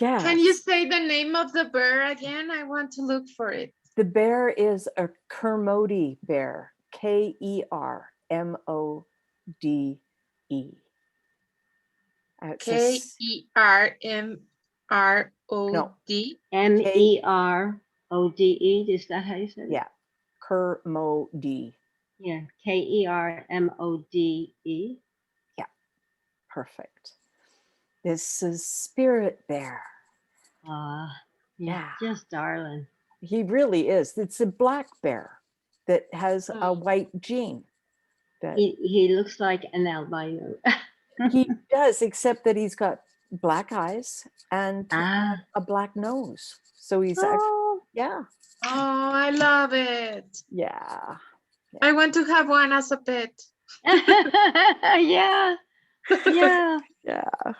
Yeah. Can you say the name of the bear again? I want to look for it. The bear is a Kermode bear. Kermode. Kermrod. Merode. Is that how you said it? Yeah, Kermode. Yeah, Kermode. Yeah, perfect. This is Spirit Bear. Yeah, just darling. He really is. It's a black bear that has a white gene. That he looks like an albino. He does, except that he's got black eyes and a black nose. So he's actually, yeah. Oh, I love it. Yeah. I want to have one as a pet. Yeah. Yeah. Yeah.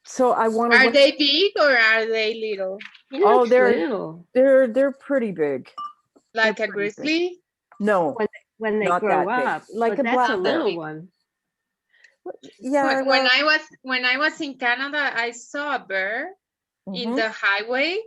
So I want to. Are they big or are they little? Oh, they're little. They're pretty big. Like a grizzly? Big. No. When they not grow that up, big. Like a that's black a little one. Yeah. When I was in Canada, I saw a bear in the highway,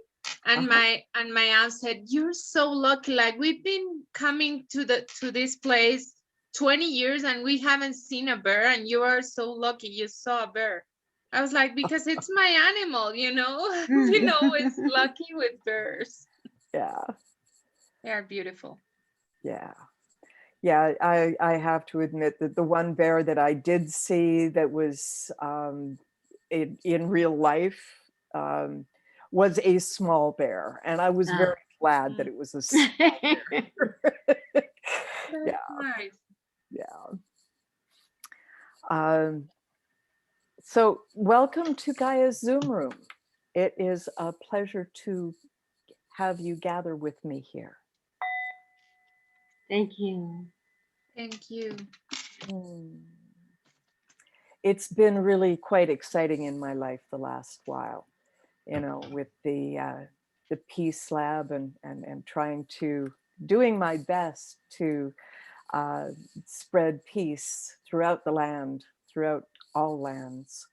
and my aunt said, "You're so lucky. Like, we've been coming to this place 20 years and we haven't seen a bear, and you are so lucky you saw a bear." I was like, because it's my animal, you know. We know it's lucky with bears. Yeah. They are beautiful. Yeah. Yeah, I have to admit that the one bear that I did see that was in real life was a small bear, and I was very glad that it was a small bear. Yeah, nice. Yeah. So welcome to Gaia's Zoom room. It is a pleasure to have you gather with me here. Thank you. Thank you. It's been really quite exciting in my life the last while, you know, with the Peace Lab and doing my best to spread peace throughout the land, throughout all lands.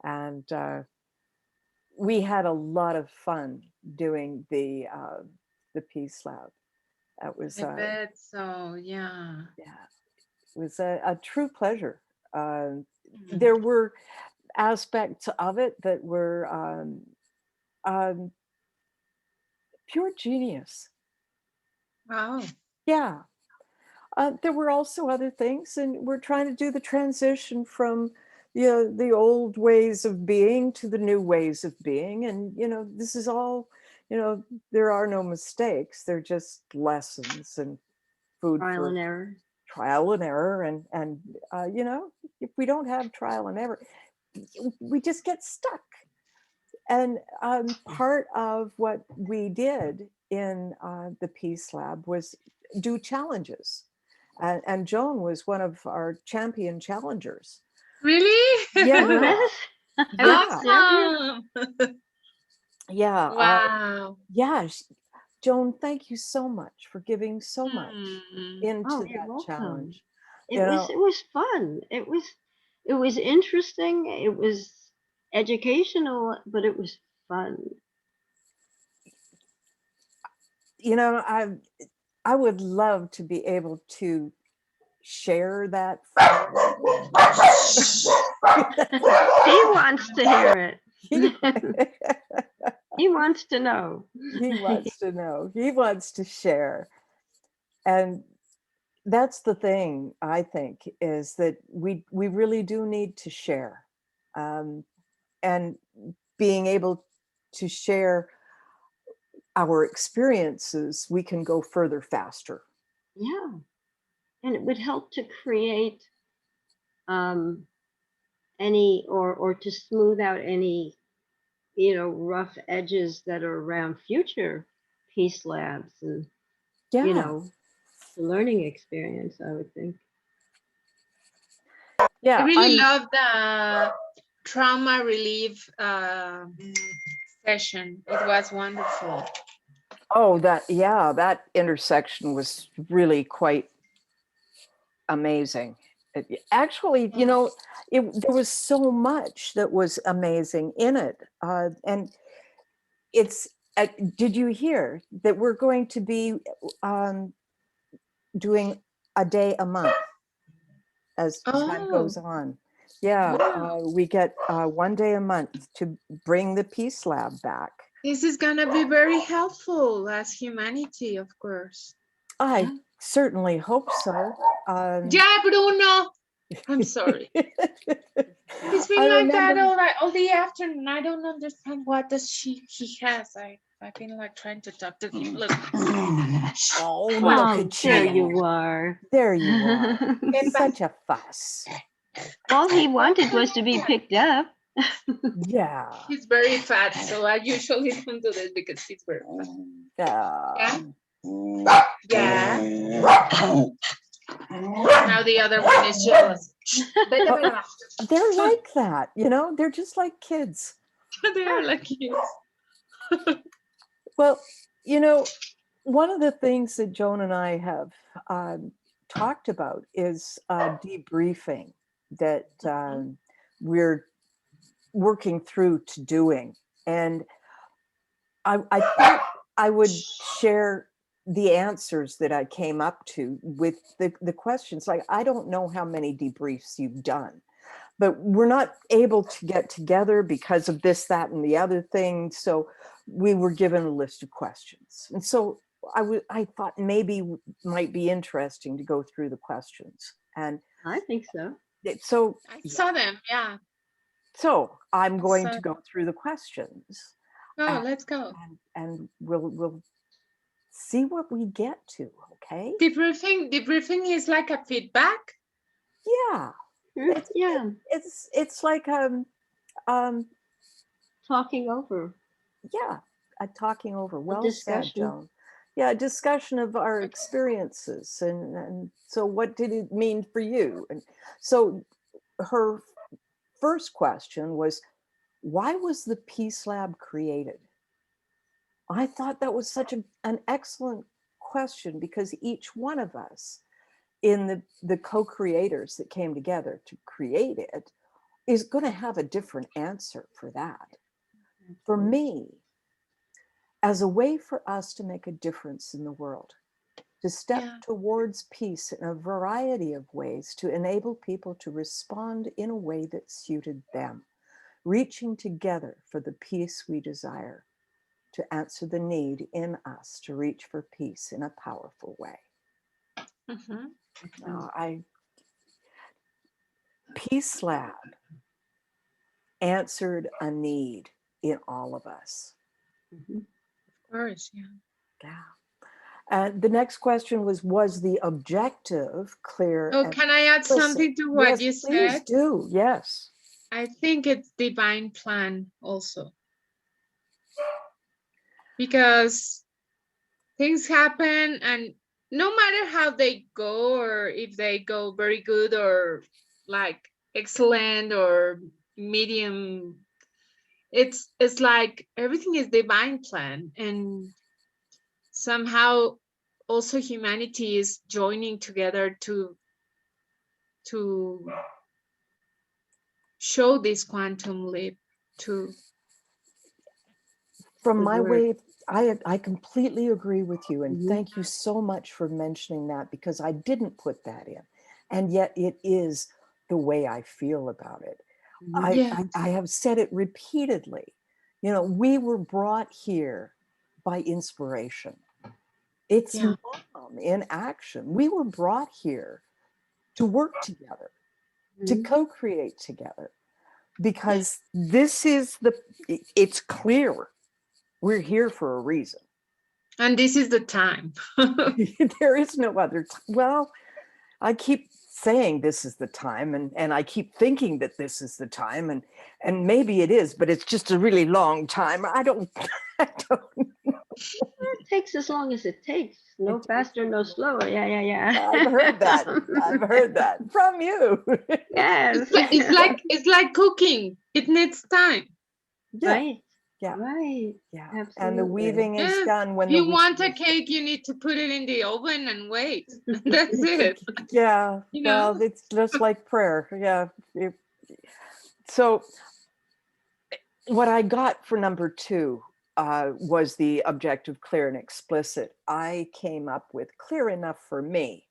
And we had a lot of fun doing the Peace Lab. That was I bet so, yeah. Yeah, it was a true pleasure. There were aspects of it that were pure genius. Wow. Yeah. There were also other things, and we're trying to do the transition from the old ways of being to the new ways of being. And, this is all, there are no mistakes. They're just lessons and food Trial for and error. Trial and error. And if we don't have trial and error, we just get stuck. And part of what we did in the Peace Lab was do challenges. And Joan was one of our champion challengers. Really? Yeah. Awesome. Yeah. Wow. Yeah. Joan, thank you so much for giving so much into that challenge. It was fun. It was interesting. It was educational, but it was fun. I would love to be able to share that. He wants to hear it. He wants to know. He wants to know. He wants to share. And that's the thing, I think, is that we really do need to share. And being able to share our experiences, we can go further faster. Yeah. And it would help to create any or to smooth out any rough edges that are around future Peace Labs and the learning experience, I would think. Yeah, I really love the trauma relief session. It was wonderful. Oh, that intersection was really quite amazing. Actually, you know, there was so much that was amazing in it. And it's, did you hear that we're going to be doing a day a month as time goes on? Yeah, wow. we get 1 day a month to bring the Peace Lab back. This is gonna be very helpful as humanity, of course. I certainly hope so. Yeah, Bruno. I'm sorry. It's been like that all the afternoon. I don't understand what does he has. I've been like trying to talk to him. Look. Oh, look Oh, at there you. you are. There you are. Such a fuss. All he wanted was to be picked up. Yeah. He's very fat, so I usually don't do this because he's very fat. Yeah. Yeah. Now the other one is jealous. They're like that, you know, they're just like kids. They are like kids. Well, you know, one of the things that Joan and I have talked about is debriefing that we're working through to doing. And I thought I would share the answers that I came up to with the questions. Like, I don't know how many debriefs you've done, but we're not able to get together because of this, that, and the other thing. So we were given a list of questions. And so I thought maybe it might be interesting to go through the questions. And I think so. So I saw them, yeah. So I'm going to go through the questions. Oh, let's go. And we'll see what we get to, okay? Debriefing is like a feedback? Yeah. It's like talking over. Yeah, a talking over. Well said, Joan. Yeah, a discussion of our experiences and so what did it mean for you? And so her first question was, why was the Peace Lab created? I thought that was such an excellent question because each one of us in the co-creators that came together to create it is going to have a different answer for that. For me, as a way for us to make a difference in the world, to step towards peace in a variety of ways, to enable people to respond in a way that suited them, reaching together for the peace we desire, to answer the need in us to reach for peace in a powerful way. Peace Lab answered a need in all of us. Of course, The next question was the objective clear? Oh, can I add something to what you said? Please do, yes. I think it's divine plan also. Because things happen and no matter how they go or if they go very good or like excellent or medium, it's like everything is divine plan, and somehow also humanity is joining together to show this quantum leap to. From my way, I completely agree with you, and thank you so much for mentioning that, because I didn't put that in, and yet it is the way I feel about it. I have said it repeatedly. You know, we were brought here by inspiration. It's Mom in action. We were brought here to work together, to co-create together, because this is it's clear. We're here for a reason. And this is the time. There is no other time. Well, I keep saying this is the time, and I keep thinking that this is the time, and maybe it is, but it's just a really long time. I don't know. It takes as long as it takes. No faster, no slower. Yeah. I've heard that. I've heard that from you. Yes. It's like cooking. It needs time. Yeah. Right. Yeah. Right. Yeah. Absolutely. And the weaving is Yeah. done when If you the want a weaving is done. cake, you need to put it in the oven and wait. That's it. Yeah. You Well, know? it's just like prayer. Yeah. So what I got for number 2 was the objective, clear and explicit. I came up with clear enough for me.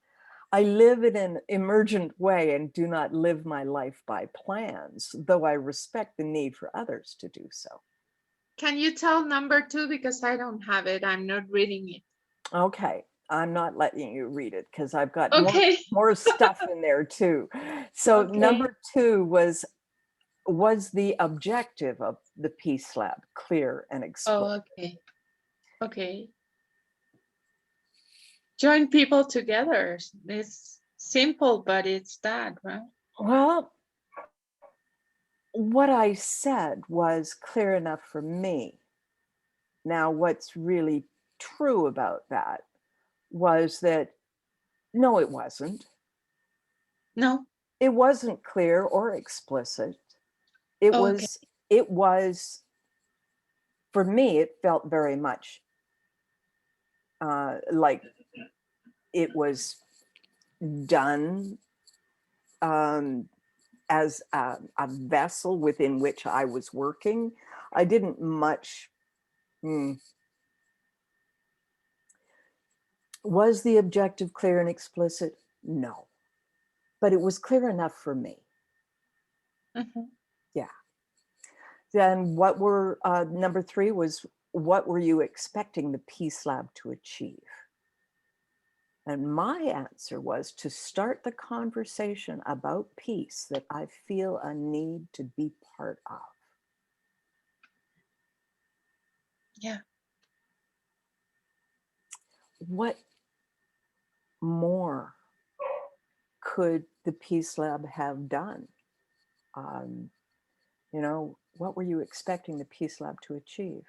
I live in an emergent way and do not live my life by plans, though I respect the need for others to do so. Can you tell number 2? Because I don't have it. I'm not reading it. Okay, I'm not letting you read it because I've got Okay. more stuff in there too. So Okay. number 2 was the objective of the Peace Lab clear and explicit? Oh, okay. Okay. Join people together. It's simple, but it's that, right? Well, what I said was clear enough for me. Now, what's really true about that was that, no, it wasn't. No. It wasn't clear or explicit. It Okay. was, for me, it felt very much like it was done as a vessel within which I was working. I didn't much. Was the objective clear and explicit? No, but it was clear enough for me. Mm-hmm. Yeah. Then what were, number 3 was, what were you expecting the Peace Lab to achieve? And my answer was to start the conversation about peace that I feel a need to be part of. Yeah. What more could the Peace Lab have done? You know, what were you expecting the Peace Lab to achieve?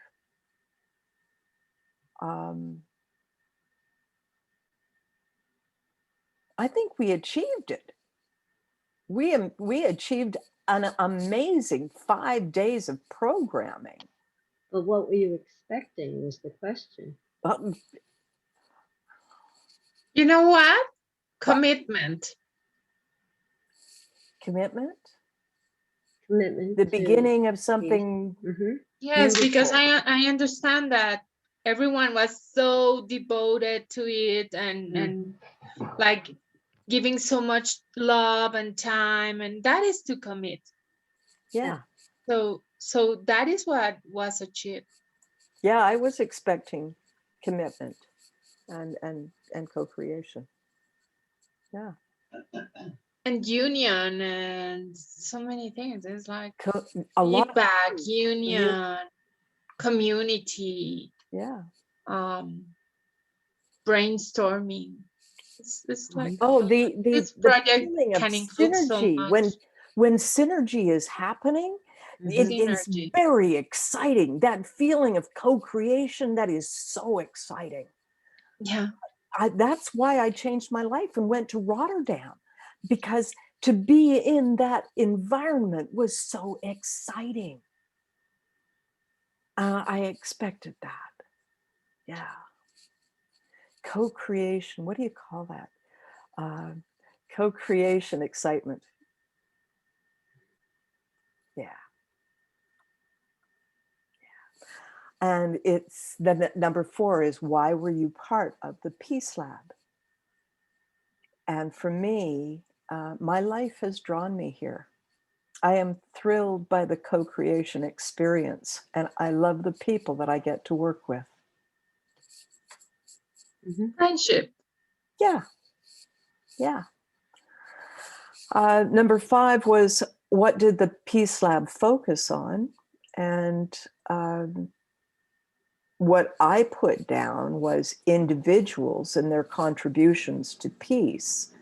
I think we achieved it. We achieved an amazing 5 days of programming. But what were you expecting was the question. You know what? Commitment. Commitment? Commitment. The beginning of something. Mm-hmm. Yes, beautiful. because I understand that everyone was so devoted to it and like giving so much love and time, and that is to commit. Yeah. So that is what was achieved. Yeah, I was expecting commitment and co-creation. Yeah. And union and so many things. It's like a lot feedback, union, community. Yeah. Brainstorming. It's like the project feeling of can include so synergy. much. When synergy is happening, it is very exciting. That feeling of co-creation, that is so exciting. Yeah. That's why I changed my life and went to Rotterdam, because to be in that environment was so exciting. I expected that. Yeah. Co-creation, what do you call that? Co-creation excitement. Yeah. And it's then number 4 is, why were you part of the Peace Lab? And for me, my life has drawn me here. I am thrilled by the co-creation experience, and I love the people that I get to work with. Friendship. Yeah. Yeah. Number 5 was, what did the Peace Lab focus on? And what I put down was individuals and their contributions to peace.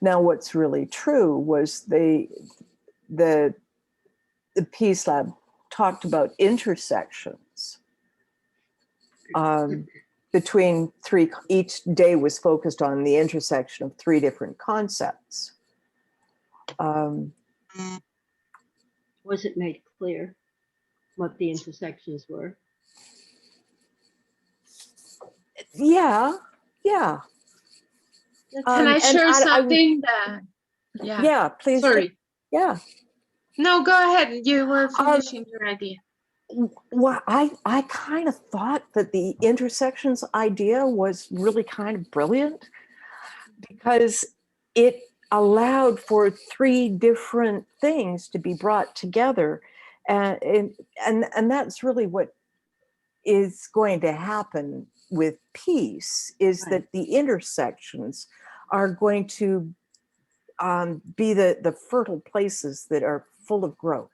Now, what's really true was the Peace Lab talked about intersections between 3. Each day was focused on the intersection of 3 different concepts. Was it made clear? what the intersections were. Yeah. Can I share I something that? Yeah, please. Sorry. Yeah. No, go ahead. You were finishing your idea. Well, I kind of thought that the intersections idea was really kind of brilliant because it allowed for 3 different things to be brought together. And that's really what is going to happen with peace, is Right. that the intersections are going to be the fertile places that are full of growth.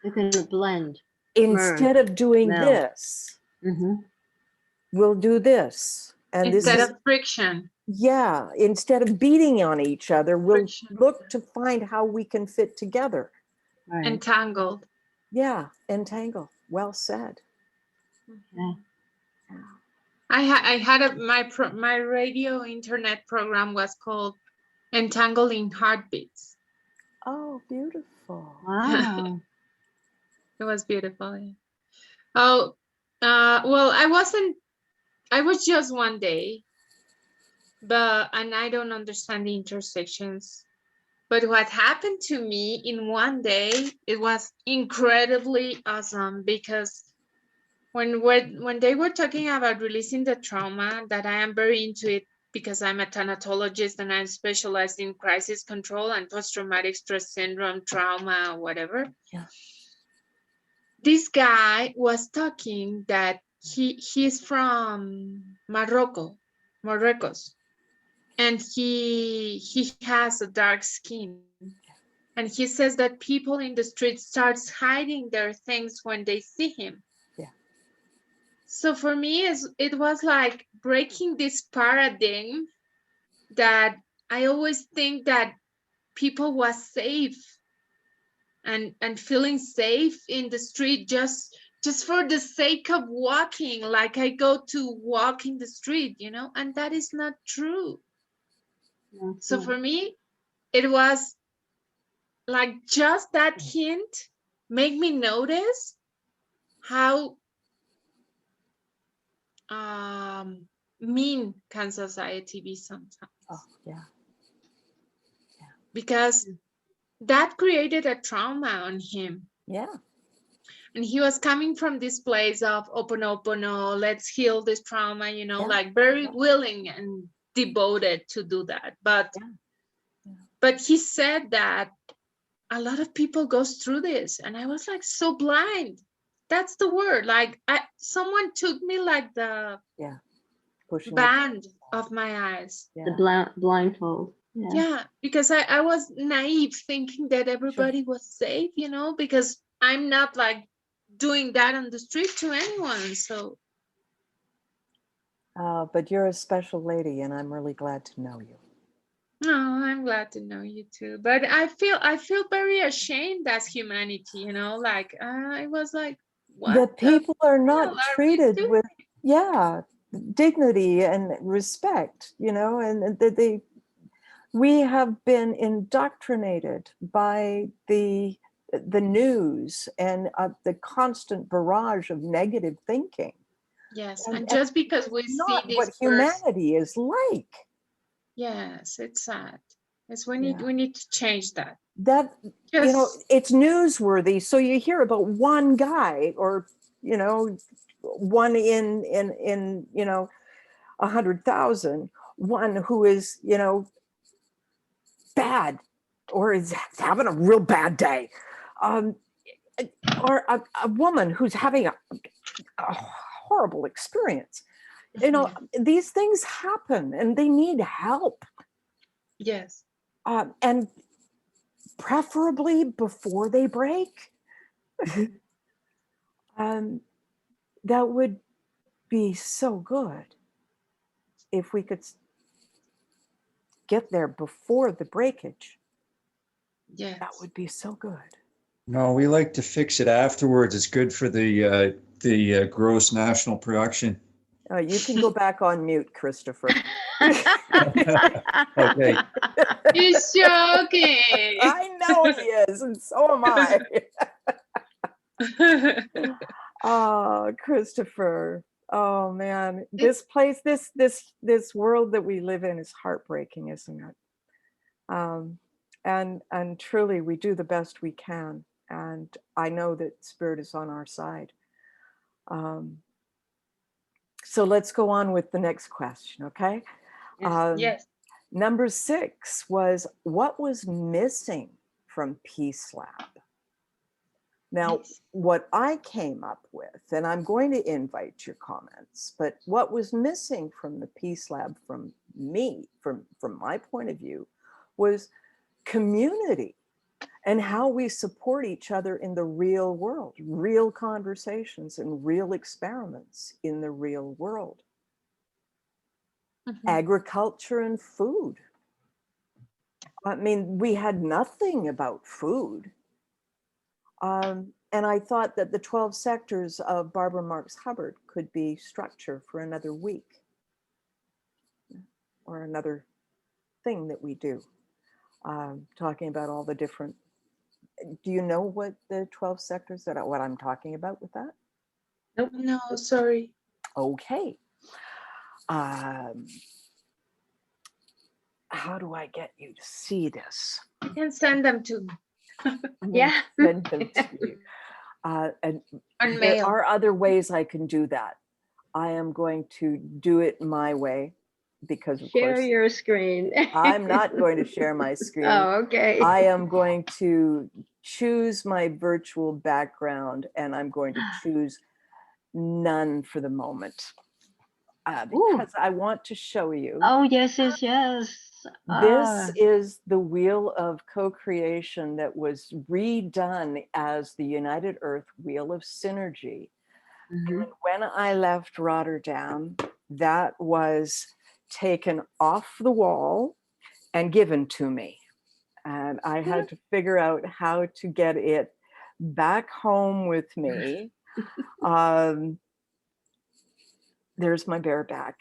They're going to blend. Instead of doing this, we'll do this. And instead this is, of friction. yeah, instead of beating on each other, we'll Friction. look to find how we can fit together. Right. Entangled. Yeah, entangle. Well said. Yeah. I had my radio internet program was called Entangling Heartbeats. Oh, beautiful. Wow. It was beautiful. Yeah. Oh, well, I was just one day, and I don't understand the intersections. But what happened to me in one day, it was incredibly awesome, because when they were talking about releasing the trauma, that I am very into it because I'm a thanatologist and I'm specialized in crisis control and post-traumatic stress syndrome, trauma, whatever. Yeah. This guy was talking that he's from Marruecos, and he has a dark skin. And he says that people in the street starts hiding their things when they see him. Yeah. So for me, it was like breaking this paradigm that I always think that people was safe and feeling safe in the street just for the sake of walking, like I go to walk in the street, and that is not true. So for me, it was like just that hint made me notice how mean can society be sometimes. Oh, yeah. Because that created a trauma on him. Yeah. And he was coming from this place of oponopono, let's heal this trauma, like very willing and devoted to do that. But he said that a lot of people goes through this, and I was like so blind. That's the word. Like someone took me like the band of my eyes. Yeah. The blindfold. Yeah, because I was naive thinking that everybody was safe, because I'm not like doing that on the street to anyone. So. But you're a special lady, and I'm really glad to know you. No, I'm glad to know you too. But I feel very ashamed as humanity, like I was like, what? The people are not treated with, dignity and respect, and that we have been indoctrinated by the news and the constant barrage of negative thinking. Yes, and just because we see this what humanity is like. Yes, it's sad. We need to change that. That it's newsworthy. So you hear about one guy, or one in 100,000, one who is bad or is having a real bad day, or a woman who's having a horrible experience. These things happen and they need help. Yes. And preferably before they break. That would be so good if we could get there before the breakage. Yes. That would be so good. No, we like to fix it afterwards. It's good for the gross national production. You can go back on mute, Christopher. Okay. He's joking. I know he is, and so am I. Oh, Christopher. Oh man, this place, this world that we live in is heartbreaking, isn't it? And truly, we do the best we can, and I know that Spirit is on our side. So let's go on with the next question, okay? Yes. Number 6 was, what was missing from Peace Lab? Now, what I came up with, and I'm going to invite your comments, but what was missing from the Peace Lab from me, from my point of view, was community and how we support each other in the real world, real conversations and real experiments in the real world. Agriculture and food. I mean, we had nothing about food. And I thought that the 12 sectors of Barbara Marx Hubbard could be structure for another week or another thing that we do, talking about all the different, do you know what the 12 sectors that what I'm talking about with that? Nope. No, sorry. Okay. How do I get you to see this? You can send them to me. Yeah. Send them to you. And On there mail. are other ways I can do that. I am going to do it my way because of Share course your screen. I'm not going to share my screen. Oh, okay. I am going to choose my virtual background and I'm going to choose none for the moment because I want to show you. Oh, yes, yes, yes. This is the wheel of co-creation that was redone as the United Earth Wheel of Synergy. And when I left Rotterdam, that was taken off the wall and given to me. And I had to figure out how to get it back home with me. There's my bareback.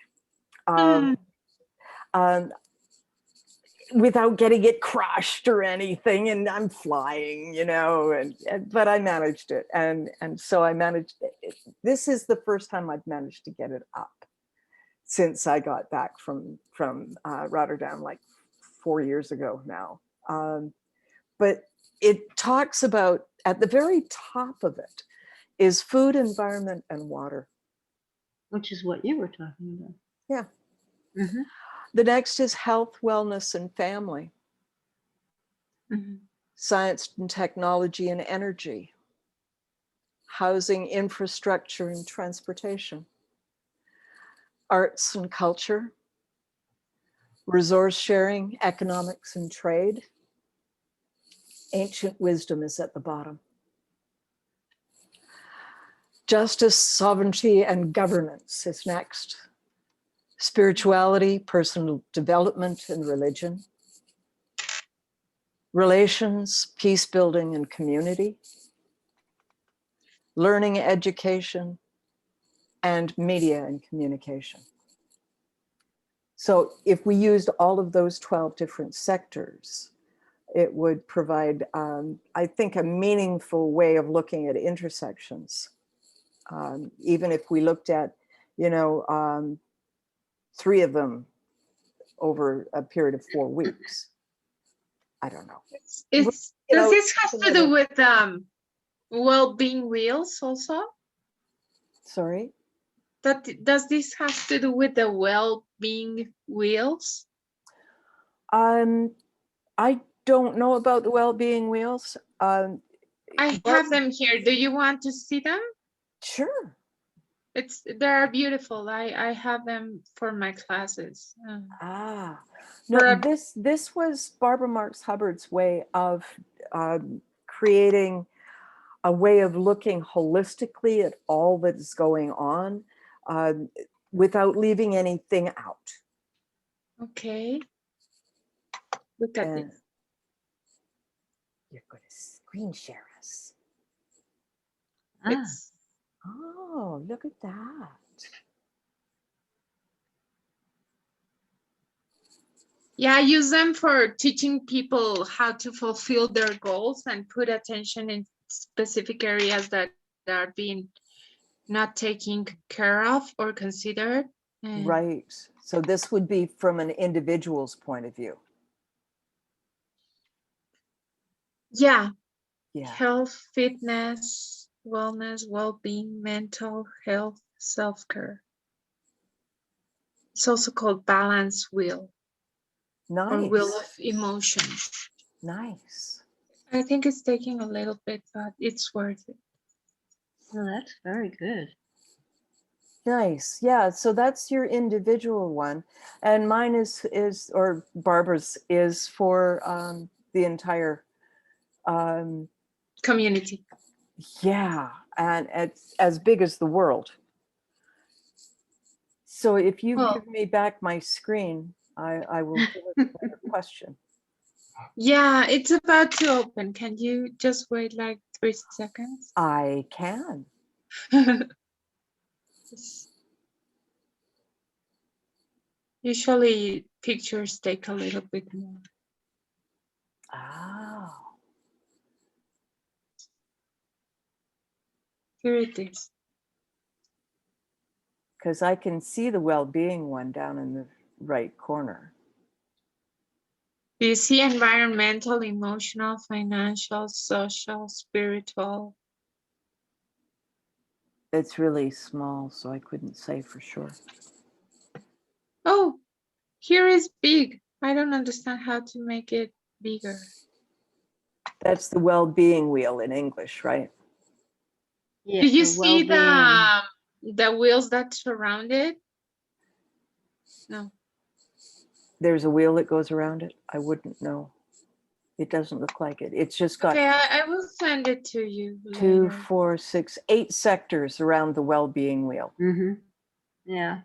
Without getting it crushed or anything, and I'm flying, you know, but I managed it, and so I managed it. This is the first time I've managed to get it up since I got back from Rotterdam like 4 years ago now. But it talks about, at the very top of it is food, environment, and water. Which is what you were talking about. Yeah. The next is health, wellness, and family. Science and technology and energy. Housing, infrastructure, and transportation. Arts and culture. Resource sharing, economics, and trade. Ancient wisdom is at the bottom. Justice, sovereignty, and governance is next. Spirituality, personal development, and religion. Relations, peace building, and community. Learning, education, and media and communication. So if we used all of those 12 different sectors, it would provide, I think, a meaningful way of looking at intersections. Even if we looked at, you know, 3 of them over a period of 4 weeks. I don't know. Does this have to do with well-being wheels also? Sorry? Does this have to do with the well-being wheels? I don't know about the well-being wheels. I have them here. Do you want to see them? Sure. They're beautiful. I have them for my classes. No, this was Barbara Marx Hubbard's way of creating a way of looking holistically at all that is going on without leaving anything out. Okay. Look at this. You're going to screen share us. Oh, look at that. Yeah, I use them for teaching people how to fulfill their goals and put attention specific areas that are being not taken care of or considered. Right. So this would be from an individual's point of view. Yeah. Yeah. Health, fitness, wellness, well-being, mental health, self-care. It's also called balance wheel. Nice. Or wheel of emotions. Nice. I think it's taking a little bit, but it's worth it. Well, that's very good. Nice. Yeah. So that's your individual one. And mine is or Barbara's is for the entire community. Yeah. And it's as big as the world. So if you give me back my screen, I will give it a better question. Yeah, it's about to open. Can you just wait like 3 seconds? I can. Usually pictures take a little bit more. Oh. Here it is. Because I can see the well-being one down in the right corner. Do you see environmental, emotional, financial, social, spiritual? It's really small, so I couldn't say for sure. Oh, here is big. I don't understand how to make it bigger. That's the well-being wheel in English, right? Yeah, do you see the wheels that surround it? No. There's a wheel that goes around it. I wouldn't know. It doesn't look like it. It's just got Okay, I will send it to you 2, later. 4, 6, 8 sectors around the well-being wheel. Mm-hmm. Yeah.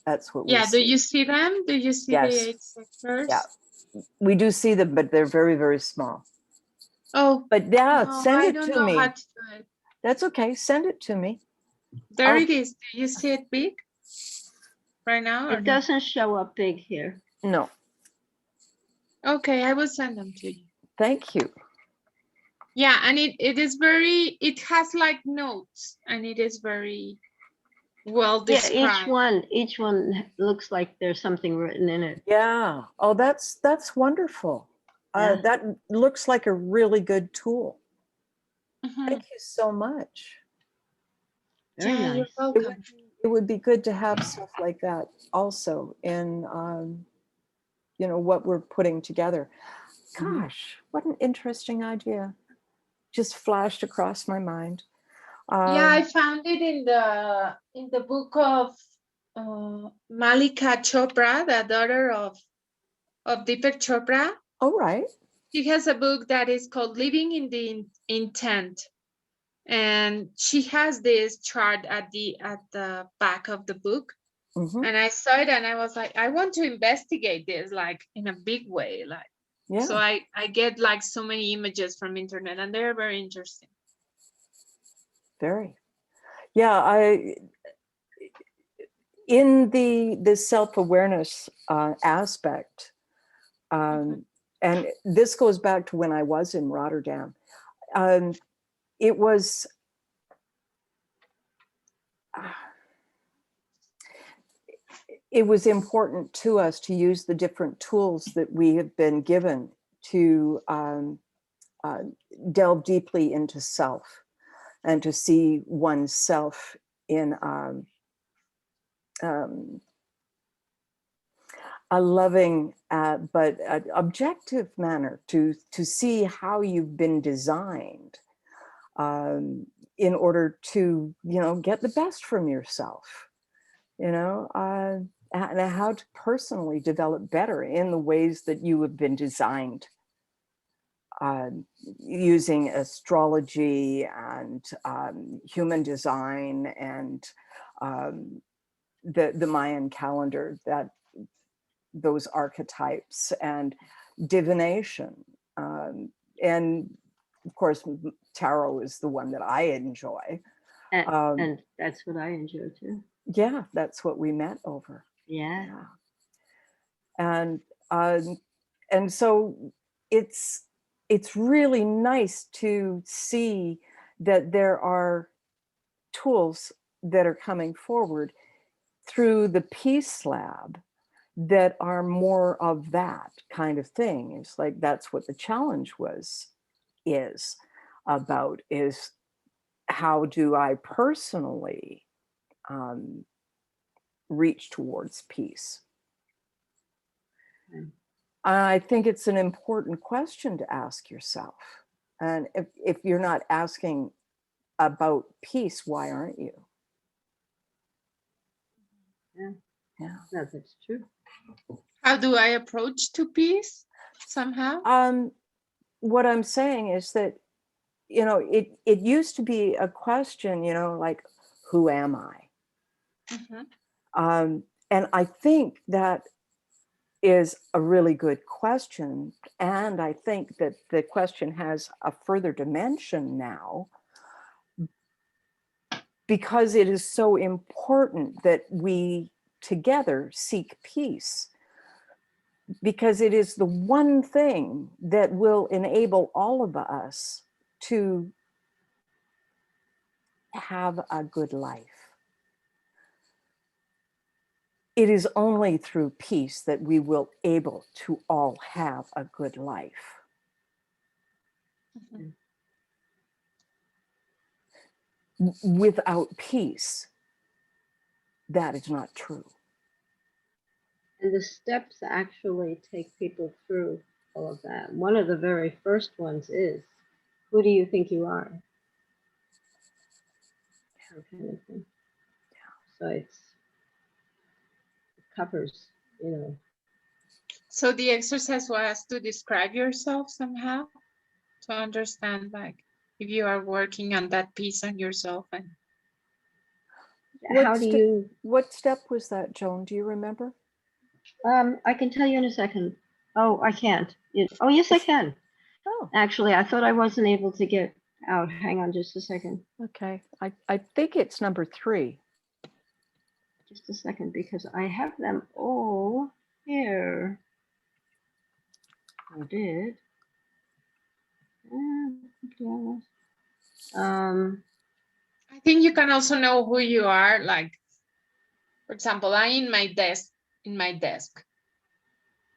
That's what we see. Yeah, do you see them? Do you see Yes. the 8 sectors? Yeah, we do see them, but they're very, very small. Oh, but yeah, no, send I it don't to know me. how to do it. That's okay. Send it to me. There it is. Do you see it big right now? It doesn't show up big here. No. Okay, I will send them to you. Thank you. Yeah, and it is very, it has like notes, and it is very well described. Yeah, each one looks like there's something written in it. Yeah. Oh, that's wonderful. Yeah. That looks like a really good tool. Mhm. Thank you so much. Very nice. You're welcome. It would be good to have stuff like that also in, you know, what we're putting together. Gosh, what an interesting idea. Just flashed across my mind. Yeah, I found it in the book of Malika Chopra, the daughter of Deepak Chopra. Oh, right. She has a book that is called Living in the Intent. And she has this chart at the back of the book. Mm-hmm. And I saw it and I was like, I want to investigate this like in a big way. Like, yeah. So I get like so many images from internet and they're very interesting. Very. Yeah, in the self-awareness aspect, and this goes back to when I was in Rotterdam. It was important to us to use the different tools that we have been given to delve deeply into self and to see oneself in a loving but objective manner, to see how you've been designed in order to, you know, get the best from yourself, you know, and how to personally develop better in the ways that you have been designed, using astrology and human design and the Mayan calendar, that those archetypes and divination. And of course, tarot is the one that I enjoy. And that's what I enjoy too. Yeah, that's what we met over. Yeah. And so it's really nice to see that there are tools that are coming forward through the Peace Lab that are more of that kind of thing. It's like that's what the challenge is about, is how do I personally reach towards peace? I think it's an important question to ask yourself. And if you're not asking about peace, why aren't you? Yeah, no, that's true. How do I approach to peace somehow? What I'm saying is that, you know, it used to be a question, you know, like, who am I? Mm-hmm. And I think that is a really good question. And I think that the question has a further dimension now, because it is so important that we together seek peace, because it is the one thing that will enable all of us to have a good life. It is only through peace that we will able to all have a good life. Mm-hmm. Without peace, that is not true. And the steps actually take people through all of that. One of the very first ones is, who do you think you are? That kind of thing. So it covers, you know. So the exercise was to describe yourself somehow, to understand, like, if you are working on that piece on yourself. And what step was that, Joan? Do you remember? I can tell you in a second. Oh, I can't. Oh, yes, I can. Oh, actually, I thought I wasn't able to get out. Hang on just a second. Okay, I think it's number 3. Just a second, because I have them all here. I did. I think you can also know who you are. Like, for example, I'm in my desk, and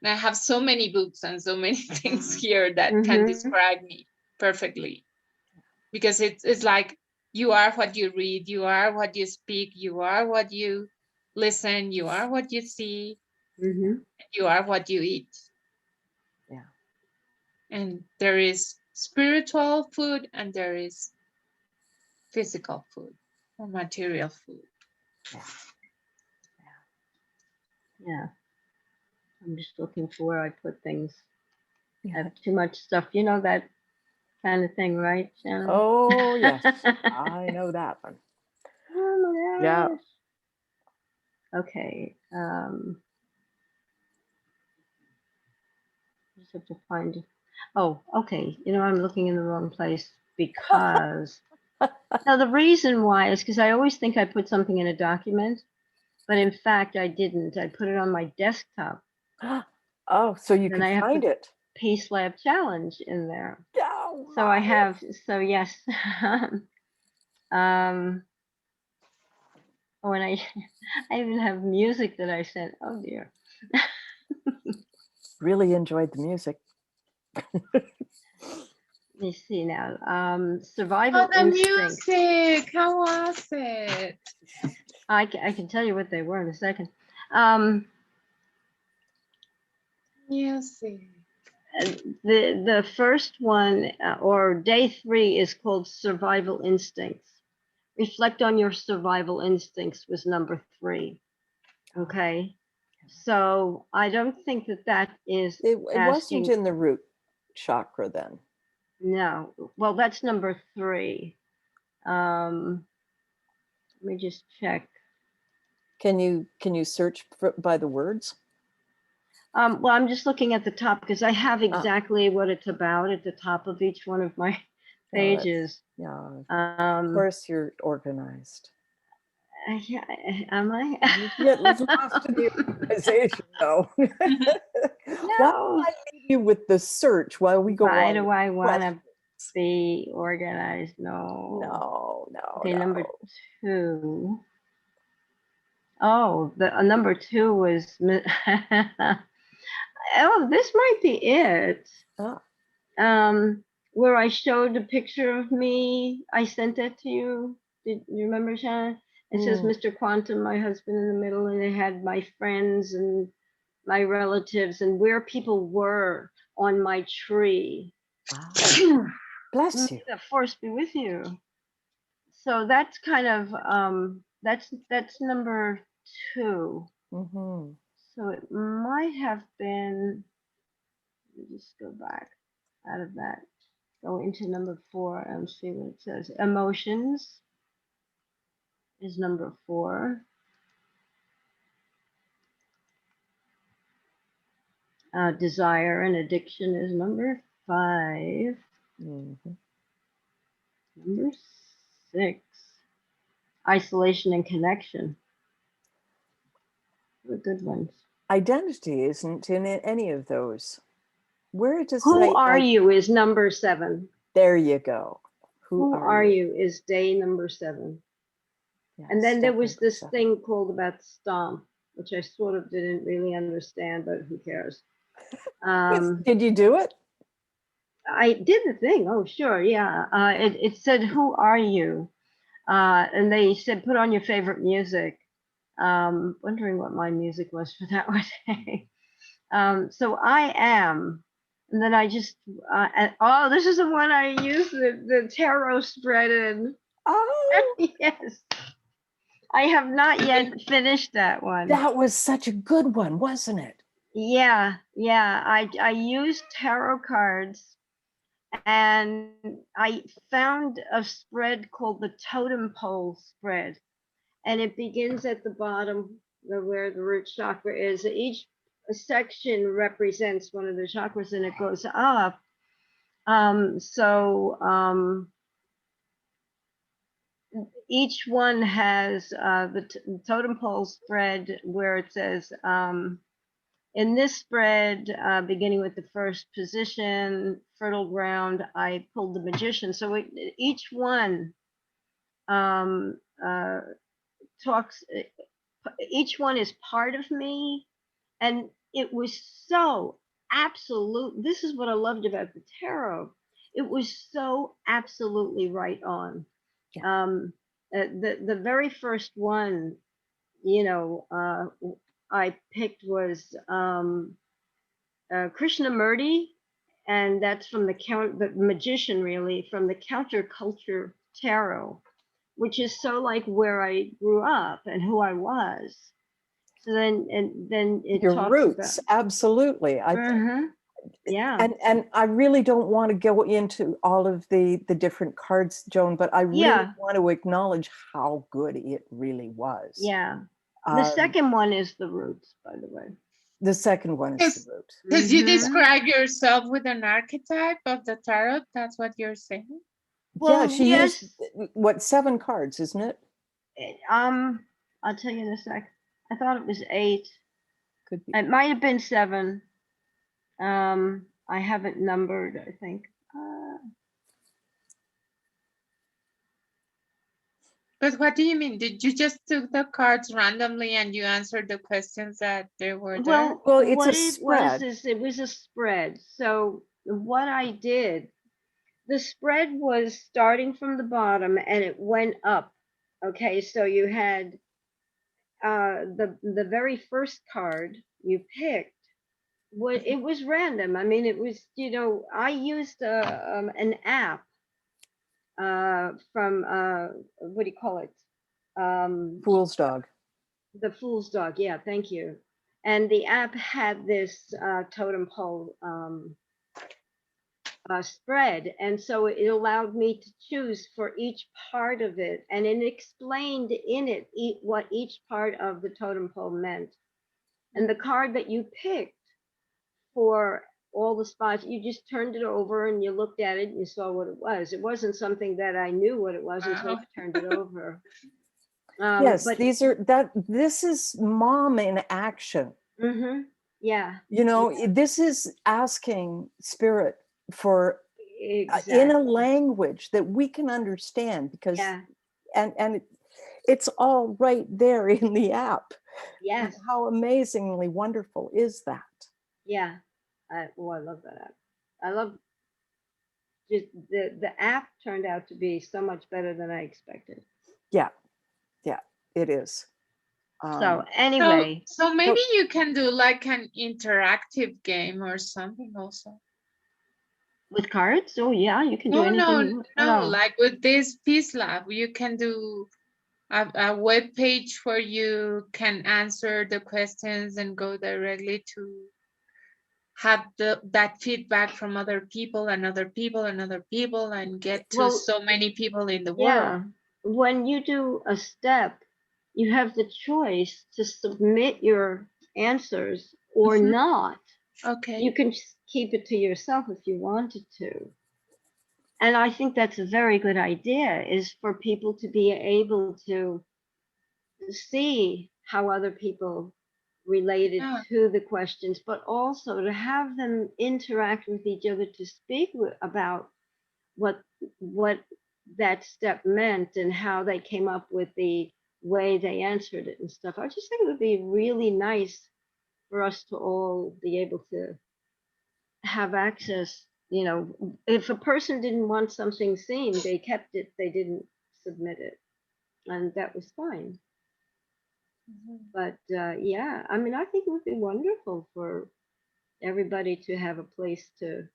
I have so many books and so many things here that can describe me perfectly. Because it's like, you are what you read, you are what you speak, you are what you listen, you are what you see, you are what you eat. Yeah. And there is spiritual food and there is physical food or material food. Yeah. I'm just looking for where I put things. I have too much stuff. You know that kind of thing, right, Shannon? Oh, yes. I know that one. Oh my gosh. Yeah. Okay. Just have to find. Oh, okay. You know, I'm looking in the wrong place because. Now, the reason why is because I always think I put something in a document, but in fact, I didn't. I put it on my desktop. Oh, so you can find it. Peace Lab Challenge in there. Oh, so I have. So yes. Oh, and I even have music that I sent. Oh dear. Really enjoyed the music. Let me see now. Survival instincts. Music. How was it? I can tell you what they were in a second. Music. The first one, or day 3, is called Survival Instincts. Reflect on your survival instincts was number 3. Okay. So I don't think that is. It wasn't in the root chakra then. No. Well, that's number 3. Let me just check. Can you search by the words? Well, I'm just looking at the top because I have exactly what it's about at the top of each one of my pages. Yeah. Of course, you're organized. Yeah, am I? You get lost in the organization, though. No. Why don't I leave you with the search while we go on? Why do I want to be organized. No. No. Okay, number 2. Oh, the number 2 was. Oh, this might be it. Ah. Where I showed a picture of me. I sent that to you. Did you remember, Shannon? It says Mr. Quantum, my husband, in the middle, and it had my friends and my relatives and where people were on my tree. Wow. Bless you. May the force be with you. So that's kind of that's number 2. Mm-hmm. So it might have been. Let me just go back out of that. Go into number 4 and see what it says. Emotions is number 4. Desire and addiction is number 5. Mm-hmm. Number 6. Isolation and connection. The good ones. Identity isn't in any of those. Where does Who are you is number 7. There you go. Who are you is day number 7. Yeah, and then there was this 7. thing called about stomp, which I sort of didn't really understand, but who cares? Did you do it? I did the thing. Oh, sure. Yeah. It said, who are you? And they said, put on your favorite music. Wondering what my music was for that one day. So I am. And then I just, this is the one I used the tarot spread in. Oh, Yes. I have not yet finished that one. that was such a good one, wasn't it? Yeah. I used tarot cards, and I found a spread called the Totem Pole spread, and it begins at the bottom where the root chakra is. Each section represents one of the chakras, and it goes up. Each one has the totem pole spread where it says, in this spread, beginning with the first position, fertile ground, I pulled the magician. So each one talks, each one is part of me. And it was so absolute. This is what I loved about the tarot. It was so absolutely right on. Yeah. The very first one, I picked was Krishnamurti, and that's from the magician, really, from the counterculture tarot, which is so like where I grew up and who I was. So then it Your talks roots, about, absolutely. yeah. And I really don't want to go into all of the different cards, Joan, but I really want to acknowledge how good it really was. Yeah. The second one is the roots, by the way. The second one is the root. Because you describe yourself with an archetype of the tarot. That's what you're saying. Well, yeah, she used what, 7 cards, isn't it? I'll tell you in a sec. I thought it was 8. Could be. It might have been 7. I haven't numbered, I think. But what do you mean? Did you just took the cards randomly and you answered the questions that they were there? Well, it's what a it spread. was is it was a spread. So what I did, the spread was starting from the bottom and it went up. Okay, so you had the very first card you picked. It was random. I mean, it was, I used an app from what do you call it? Fool's Dog. The Fool's Dog. Yeah, thank you. And the app had this totem pole spread, and so it allowed me to choose for each part of it, and it explained in it what each part of the totem pole meant. And the card that you picked for all the spots, you just turned it over and you looked at it and you saw what it was. It wasn't something that I knew what it was until I turned it over. Yes, but this is mom in action. Yeah. This is asking spirit for Exactly. in a language that we can understand, because Yeah. and it's all right there in the app. Yes. And how amazingly wonderful is that? Yeah. I love that app. I love just the app turned out to be so much better than I expected. Yeah, it is. So anyway, so maybe you can do like an interactive game or something also. with cards? Oh yeah, you can do anything you want. No, like with this Peace Lab, you can do a web page where you can answer the questions and go directly to have that feedback from other people and other people and other people and get to so many people in the world. When you do a step, you have the choice to submit your answers or not. Okay. You can just keep it to yourself if you wanted to. And I think that's a very good idea, is for people to be able to see how other people related to the questions, but also to have them interact with each other to speak about what that step meant and how they came up with the way they answered it and stuff. I just think it would be really nice for us to all be able to have access. You know, if a person didn't want something seen, they kept it, they didn't submit it, and that was fine. But yeah, I mean, I think it would be wonderful for everybody to have a place to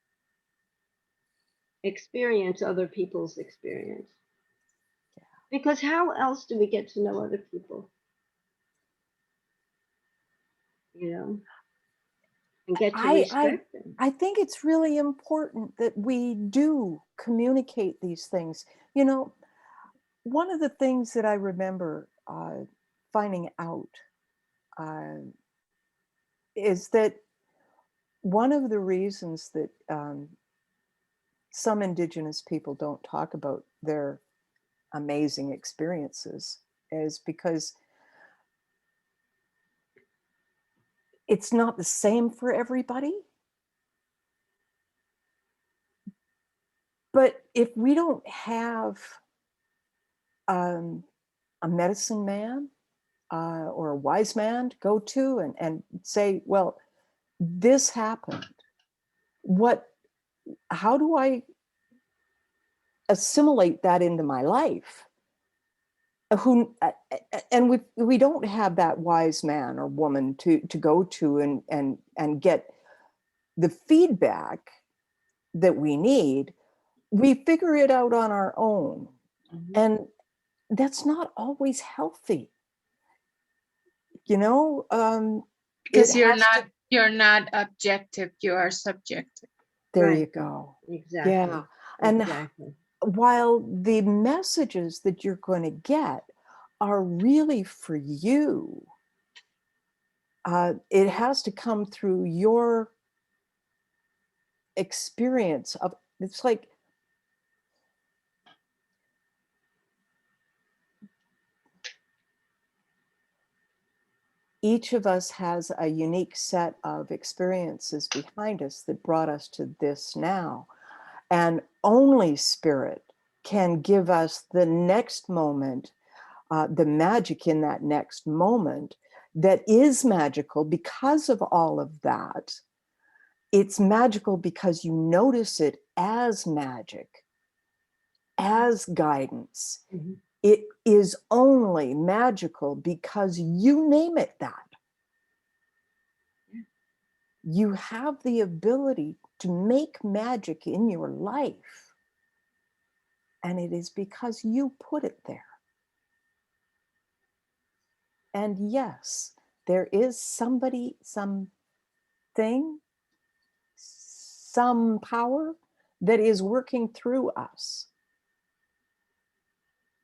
experience other people's experience. Yeah. Because how else do we get to know other people? You know, and get to respect them. I think it's really important that we do communicate these things. You know, one of the things that I remember finding out is that one of the reasons that some Indigenous people don't talk about their amazing experiences is because it's not the same for everybody. But if we don't have a medicine man or a wise man to go to and say, well, this happened. How do I assimilate that into my life? And we don't have that wise man or woman to go to and get the feedback that we need. We figure it out on our own. And that's not always healthy. You know, because you're not objective, you are subjective. There you go. Exactly. Yeah. And while the messages that you're going to get are really for you, it has to come through your experience of, it's like, each of us has a unique set of experiences behind us that brought us to this now. And only Spirit can give us the next moment, the magic in that next moment that is magical because of all of that. It's magical because you notice it as magic, as guidance. It is only magical because you name it that. You have the ability to make magic in your life. And it is because you put it there. And yes, there is somebody, something, some power that is working through us.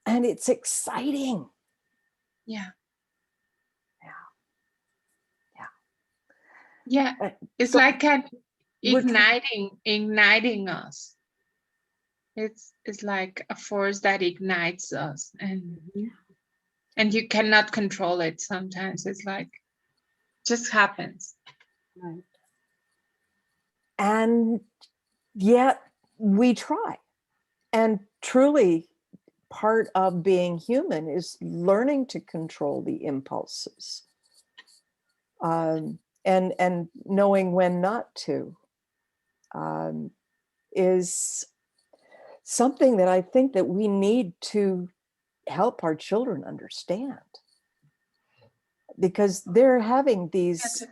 And it's exciting. Yeah. Yeah. Yeah. It's so like an igniting us. It's like a force that ignites us, and you cannot control it sometimes. It's like just happens. And yet we try. And truly, part of being human is learning to control the impulses, and knowing when not to, is something that I think that we need to help our children understand, because they're having these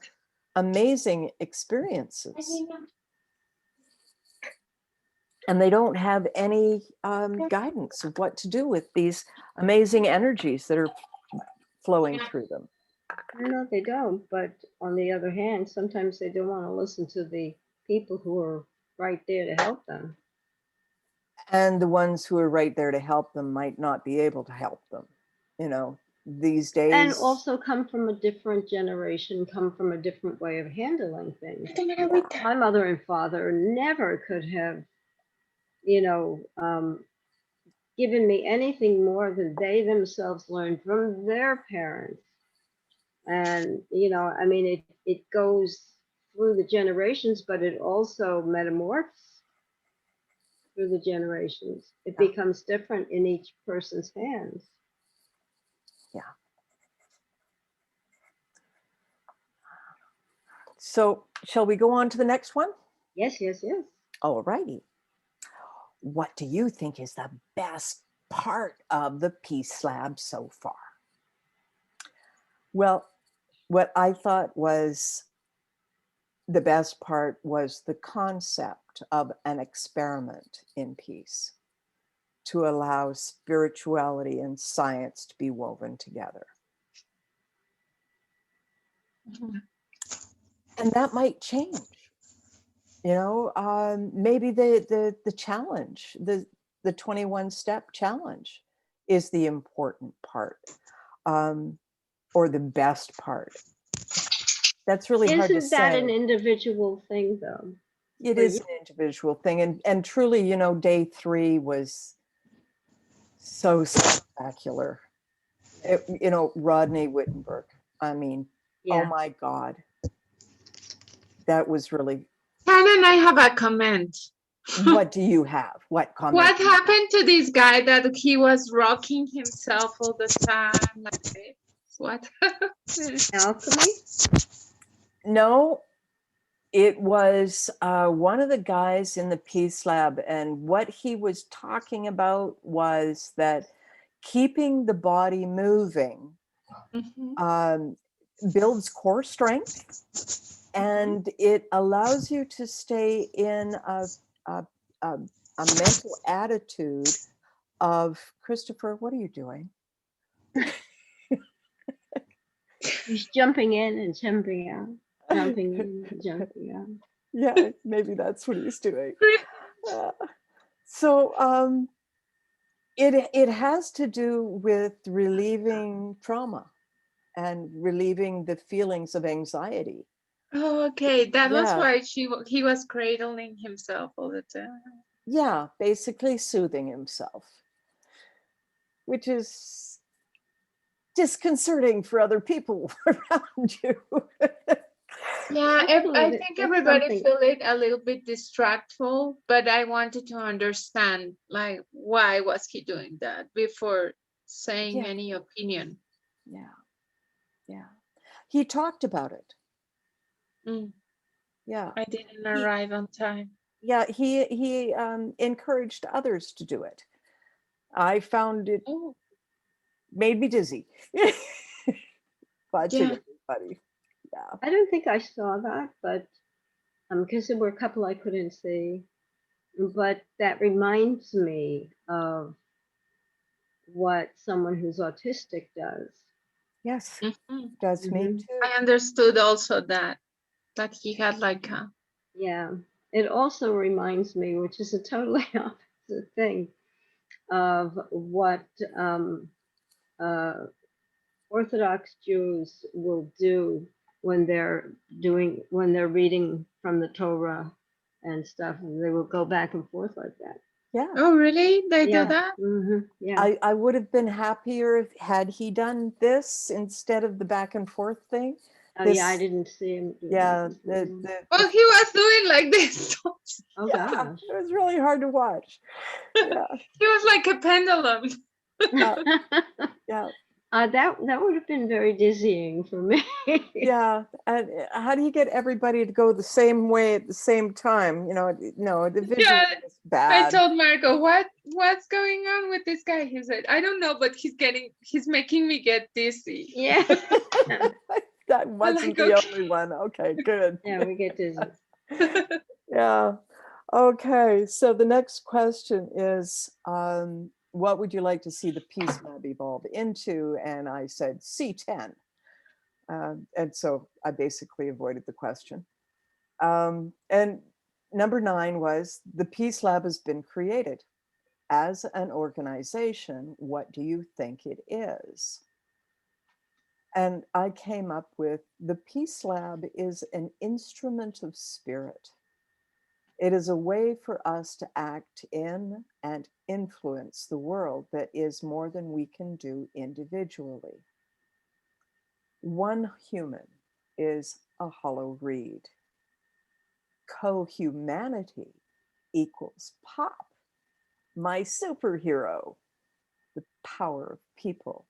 amazing experiences and they don't have any guidance of what to do with these amazing energies that are flowing through them. No, they don't. But on the other hand, sometimes they don't want to listen to the people who are right there to help them. And the ones who are right there to help them might not be able to help them, these days. And also come from a different generation, come from a different way of handling things. My mother and father never could have, given me anything more than they themselves learned from their parents. And, it goes through the generations, but it also metamorphs through the generations. It becomes different in each person's hands. Yeah. So shall we go on to the next one? Yes, yes, yes. All righty. What do you think is the best part of the Peace Slab so far? Well, what I thought was the best part was the concept of an experiment in peace to allow spirituality and science to be woven together. And that might change. Maybe the challenge, the 21-step challenge is the important part, or the best part. That's really hard to say. Isn't that an individual thing, though? It is an individual thing. And truly, day 3 was so spectacular. Rodney Wittenberg. I mean, Oh my God. That was really... Shannon, I have a comment. What do you have? What comment? What happened to this guy that he was rocking himself all the time like this? What? Alchemy? No, it was one of the guys in the Peace Lab, and what he was talking about was that keeping the body moving builds core strength, and it allows you to stay in a mental attitude of... Christopher, what are you doing? He's jumping in and jumping out, jumping in and jumping out. Yeah, maybe that's what he's doing. So it has to do with relieving trauma and relieving the feelings of anxiety. Oh, okay. That was why he was cradling himself all the time. Yeah, basically soothing himself, which is disconcerting for other people around you. Yeah, I think everybody felt it a little bit distractful, but I wanted to understand, like, why was he doing that before saying any opinion? Yeah. He talked about it. Yeah. I didn't arrive on time. Yeah, he encouraged others to do it. I found it made me dizzy. Watching everybody. Yeah. I don't think I saw that, but because there were a couple I couldn't see. But that reminds me of what someone who's autistic does. Yes, does me too. I understood also that he had like a... Yeah, it also reminds me, which is a totally opposite thing, of what Orthodox Jews will do when they're reading from the Torah and stuff, and they will go back and forth like that. Yeah. Oh, really? They do that? Yeah. I would have been happier had he done this instead of the back and forth thing, Oh yeah, I didn't see him. Yeah, Oh, he was doing like this. Oh yeah, gosh. it was really hard to watch. Yeah, He was like a pendulum. yeah, yeah. That would have been very dizzying for me. Yeah, and how do you get everybody to go the same way at the same time? You know, no, the visual Yeah, is I bad. told Marco, what's going on with this guy? He said, I don't know, but he's making me get dizzy. Yeah. That wasn't the okay. only one. Okay, good. Yeah, we get dizzy. Yeah. Okay, so the next question is, what would you like to see the Peace Lab evolve into? And I said C10. And so I basically avoided the question. And number 9 was, the Peace Lab has been created. As an organization, what do you think it is? And I came up with, the Peace Lab is an instrument of spirit. It is a way for us to act in and influence the world that is more than we can do individually. One human is a hollow reed. Co-humanity equals pop, my superhero, the power of people.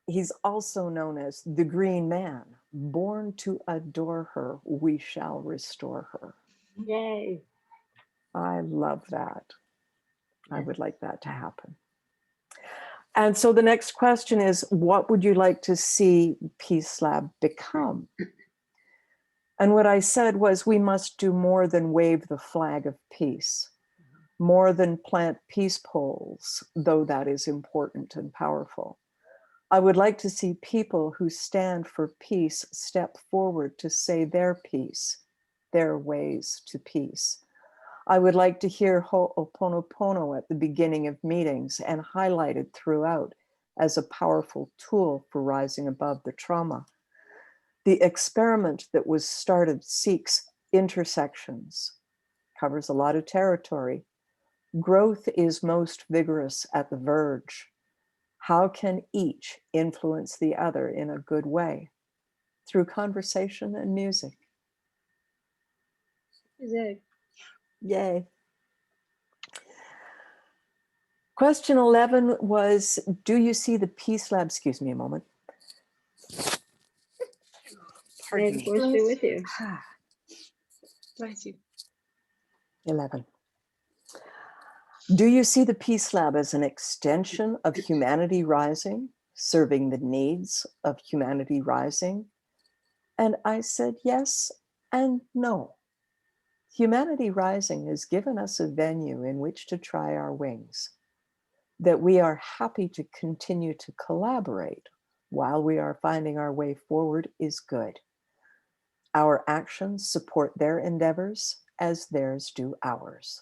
He's also known as the Green Man, born to adore her, we shall restore her. Yay. I love that. Yeah. I would like that to happen. And so the next question is, what would you like to see Peace Lab become? And what I said was, we must do more than wave the flag of peace, more than plant peace poles, though that is important and powerful. I would like to see people who stand for peace step forward to say their piece, their ways to peace. I would like to hear Ho'oponopono at the beginning of meetings and highlighted throughout as a powerful tool for rising above the trauma. The experiment that was started seeks intersections, covers a lot of territory. Growth is most vigorous at the verge. How can each influence the other in a good way? Through conversation and music. Yay. Question 11 was, do you see the Peace Lab? Excuse me a moment. Pardon May the me. force be with you. Bless you. 11. Do you see the Peace Lab as an extension of Humanity Rising, serving the needs of Humanity Rising? And I said yes and no. Humanity Rising has given us a venue in which to try our wings, that we are happy to continue to collaborate while we are finding our way forward is good. Our actions support their endeavors as theirs do ours.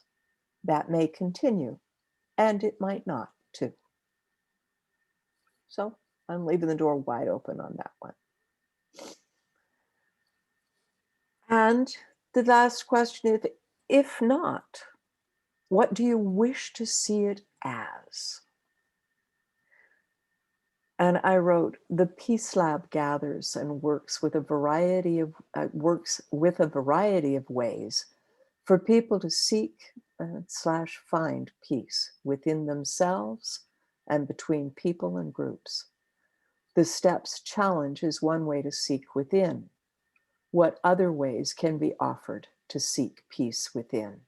That may continue, and it might not too. So I'm leaving the door wide open on that one. And the last question is, if not, what do you wish to see it as? And I wrote, the Peace Lab gathers and works with a variety of ways for people to seek / find peace within themselves and between people and groups. The Steps Challenge is one way to seek within. What other ways can be offered to seek peace within?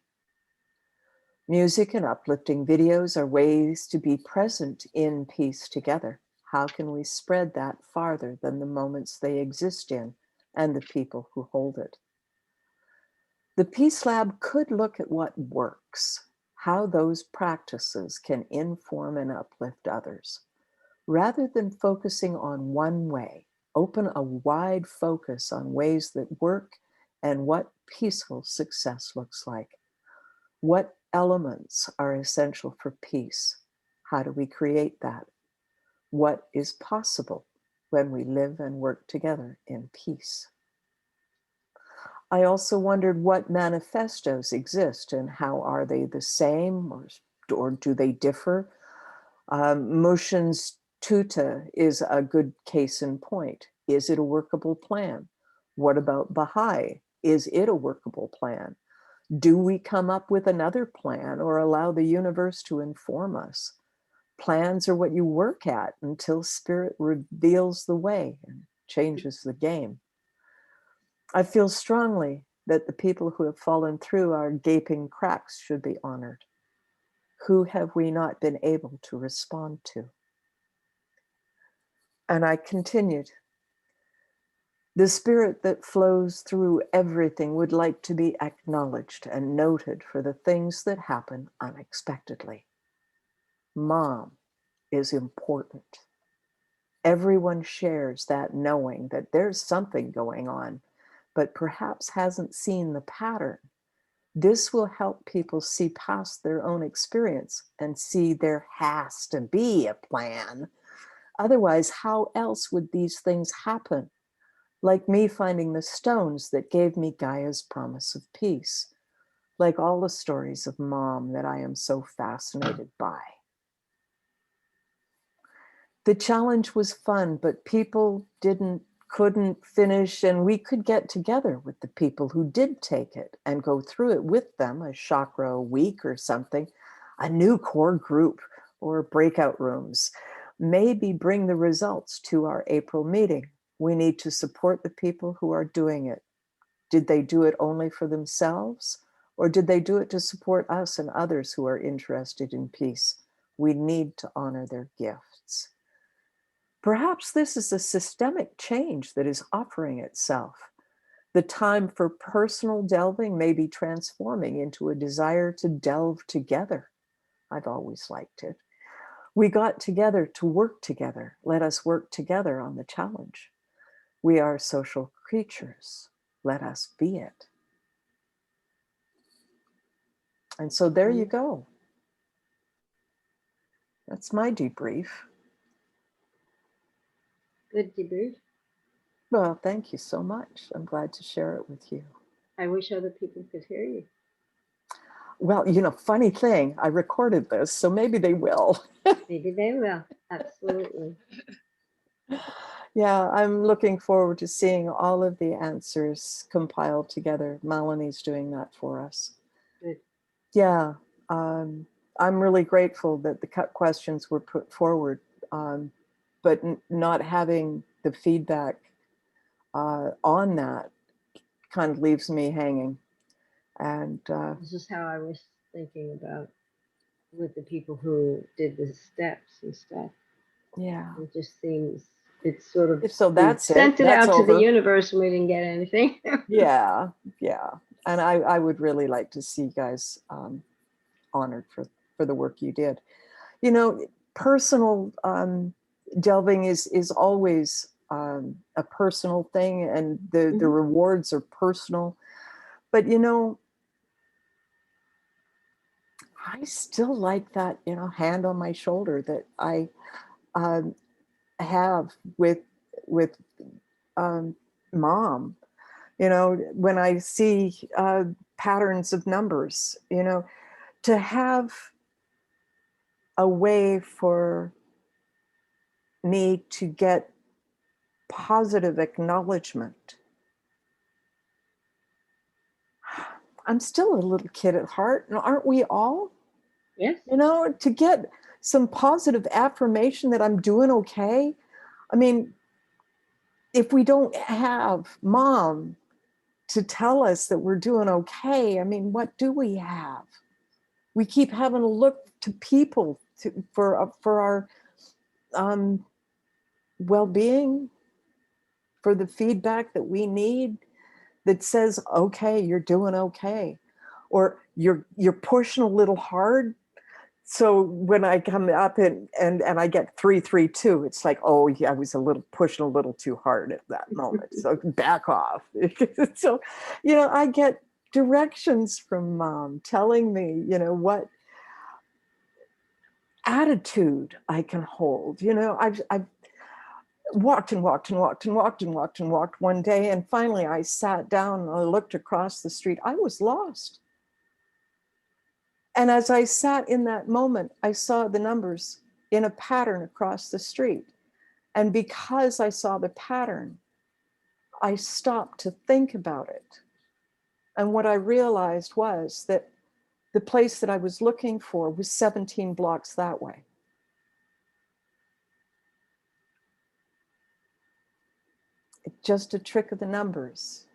Music and uplifting videos are ways to be present in peace together. How can we spread that farther than the moments they exist in and the people who hold it? The Peace Lab could look at what works, how those practices can inform and uplift others. Rather than focusing on one way, open a wide focus on ways that work and what peaceful success looks like. What elements are essential for peace? How do we create that? What is possible when we live and work together in peace? I also wondered what manifestos exist and how are they the same or do they differ? Motion's Tuta is a good case in point. Is it a workable plan? What about Baha'i? Is it a workable plan? Do we come up with another plan or allow the universe to inform us? Plans are what you work at until spirit reveals the way and changes the game. I feel strongly that the people who have fallen through our gaping cracks should be honored. Who have we not been able to respond to? And I continued. The spirit that flows through everything would like to be acknowledged and noted for the things that happen unexpectedly. Mom is important. Everyone shares that knowing that there's something going on, but perhaps hasn't seen the pattern. This will help people see past their own experience and see there has to be a plan. Otherwise, how else would these things happen? Like me finding the stones that gave me Gaia's promise of peace. Like all the stories of Mom that I am so fascinated by. The challenge was fun, but people couldn't finish, and we could get together with the people who did take it and go through it with them, a chakra a week or something, a new core group or breakout rooms. Maybe bring the results to our April meeting. We need to support the people who are doing it. Did they do it only for themselves? Or did they do it to support us and others who are interested in peace? We need to honor their gifts. Perhaps this is a systemic change that is offering itself. The time for personal delving may be transforming into a desire to delve together. I've always liked it. We got together to work together. Let us work together on the challenge. We are social creatures. Let us be it. And so there you go. That's my debrief. Good debrief. Well, thank you so much. I'm glad to share it with you. I wish other people could hear you. Well, funny thing, I recorded this, so maybe they will. Maybe they will. Absolutely. Yeah, I'm looking forward to seeing all of the answers compiled together. Melanie's doing that for us. Good. Yeah, I'm really grateful that the cut questions were put forward, but not having the feedback on that kind of leaves me hanging. And this is how I was thinking about with the people who did the steps and stuff. Yeah, it just seems it's sort of so that's sent it that's out over. to the universe and we didn't get anything. Yeah, and I would really like to see you guys honored for the work you did. Personal delving is always a personal thing, and the rewards are personal. But I still like that hand on my shoulder that I have with Mom. When I see patterns of numbers, to have a way for me to get positive acknowledgement. I'm still a little kid at heart, aren't we all? Yes. To get some positive affirmation that I'm doing okay. I mean, if we don't have Mom to tell us that we're doing okay, I mean, what do we have? We keep having to look to people for our well-being, for the feedback that we need that says, okay, you're doing okay, or you're pushing a little hard. So when I come up and I get 332, it's like, oh yeah, I was pushing a little too hard at that moment. So back off. So, I get directions from Mom telling me, what attitude I can hold. I've walked one day, and finally I sat down and I looked across the street. I was lost. And as I sat in that moment, I saw the numbers in a pattern across the street. And because I saw the pattern, I stopped to think about it. And what I realized was that the place that I was looking for was 17 blocks that way. It's just a trick of the numbers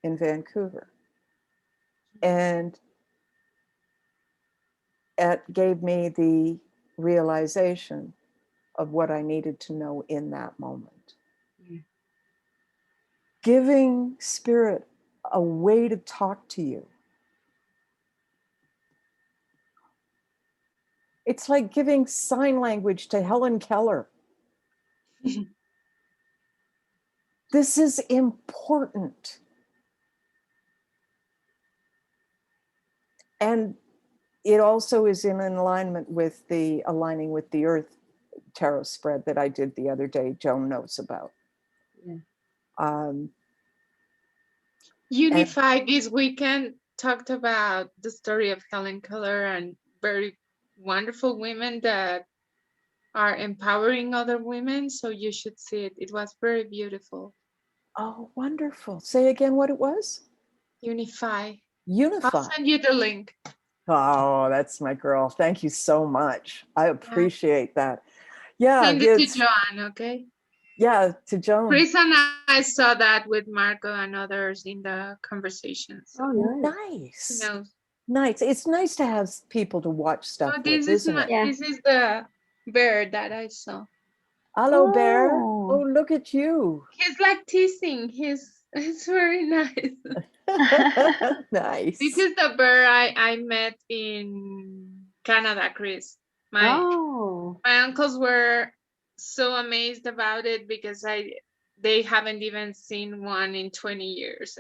in Vancouver. And it gave me the realization of what I needed to know in that moment. Yeah. Giving spirit a way to talk to you. It's like giving sign language to Helen Keller. This is important. And it also is in alignment with the Aligning with the Earth tarot spread that I did the other day, Joan knows about. Yeah. Unified this weekend talked about the story of Helen Keller and very wonderful women that are empowering other women. So you should see it. It was very beautiful. Oh, wonderful. Say again what it was? Unify. Unify. I'll send you the link. Oh, that's my girl. Thank you so much. I appreciate that. Yeah. Send it to Joanne, okay? Yeah, to Joan. Chris and I saw that with Marco and others in the conversations. Oh, nice. No. Nice. It's nice to have people to watch stuff with, isn't it? Yeah. This is the bear that I saw. Hello, Bear. Oh, look at you. He's like teasing. It's very nice. Nice. This is the bear I met in Canada, Chris. My uncles were so amazed about it because they haven't even seen one in 20 years.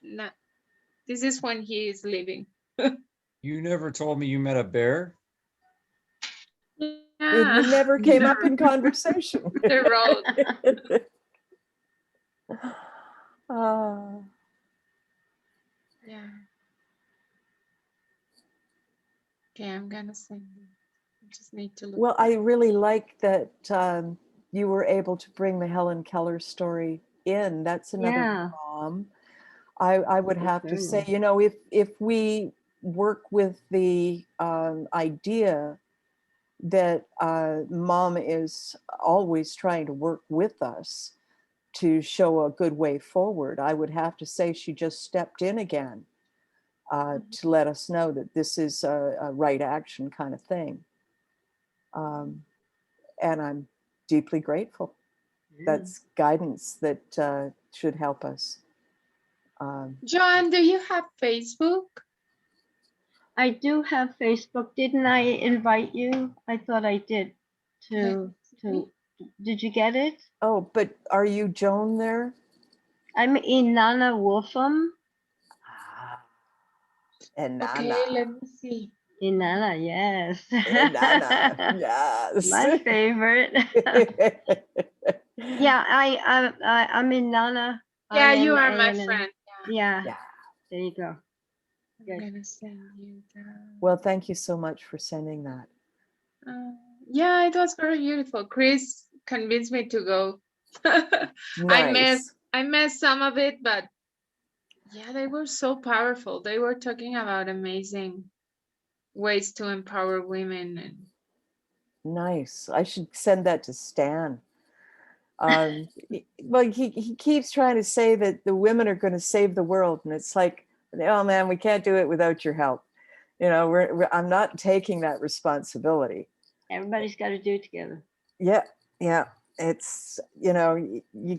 No, this is when he is living. You never told me you met a bear? Yeah. It never came up in conversation. The road. Yeah. Okay, I'm gonna send you. I just need to look. Well, I really like that you were able to bring the Helen Keller story in. That's another mom. I would have to say, you know, if we work with the idea that mom is always trying to work with us to show a good way forward, I would have to say she just stepped in again to let us know that this is a right action kind of thing. And I'm deeply grateful. That's guidance that should help us. Joanne, do you have Facebook? I do have Facebook. Didn't I invite you? I thought I did. Did you get it? Oh, but are you Joan there? I'm Inanna Wolfram. Inanna. Okay, let me see. Inanna, yes. Inanna, yes. My favorite. Yeah, I'm Inanna. Yeah, you are my friend. Yeah. There you go. I'm gonna send you that. Well, thank you so much for sending that. Yeah, it was very beautiful. Chris convinced me to go. Nice. I missed some of it, but yeah, they were so powerful. They were talking about amazing ways to empower women. And nice. I should send that to Stan. Well, he keeps trying to say that the women are going to save the world, and it's like, oh man, we can't do it without your help. You know, I'm not taking that responsibility. Everybody's got to do it together. Yeah. It's, you know, you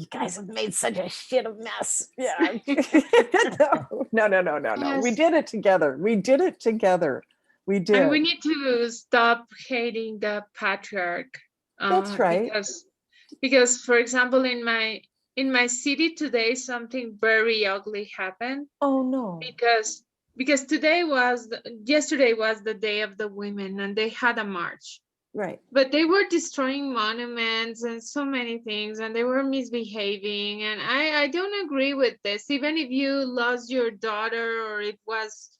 guys have made such a shit of mess. Yeah. No. Yes. We did it together. We did. And we need to stop hating the patriarch. That's right. Because for example, in my city today, something very ugly happened. Oh no. Because yesterday was the day of the women, and they had a march. Right. But they were destroying monuments and so many things, and they were misbehaving. And I don't agree with this. Even if you lost your daughter or it was